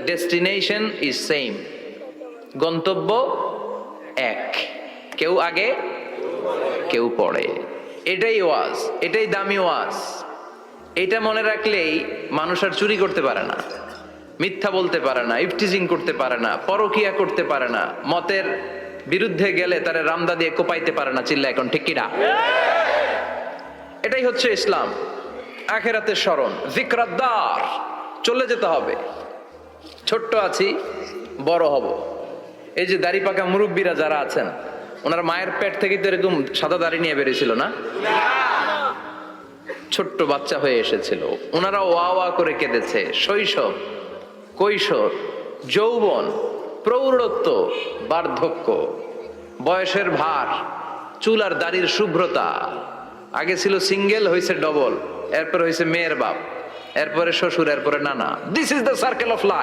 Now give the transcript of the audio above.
Destination is same, গন্তব্য এক, কেউ আগে কেউ পরে। এটাই ওয়াজ, এটাই দামি ওয়াজ। এটা মনে রাখলেই মানুষ আর চুরি করতে পারে না, মিথ্যা বলতে পারে না, ইফটিজিং করতে পারে না, পরকিয়া করতে পারে না, মতের বিরুদ্ধে গেলে তারে রামদা দিয়ে কোপাইতে পারে না। চিল্লা এখন ঠিক কিনা? এটাই হচ্ছে ইসলাম। আখিরাতের স্মরণ, যিকরাদ্দার, চলে যেতে হবে। ছোট্ট আছি, বড় হব। এই যে দাড়ি পাকা মুরব্বীরা যারা আছেন, ওনারা মায়ের পেট থেকে তো এরকম সাদা দাড়ি নিয়ে বেরিয়েছিল না? ছোট্ট বাচ্চা হয়ে এসেছিল, ওনারা ওয়া ওয়া করে কেঁদেছে। শৈশব, কৈশোর, যৌবন, প্রৌঢ়ত্ব, বার্ধক্য, বয়সের ভার, চুল আর দাড়ির শুভ্রতা। আগে ছিল সিঙ্গেল, হয়েছে ডবল, এরপরে হয়েছে মেয়ের বাপ, এরপরে শ্বশুর, এরপরে নানা। This is the circle of life.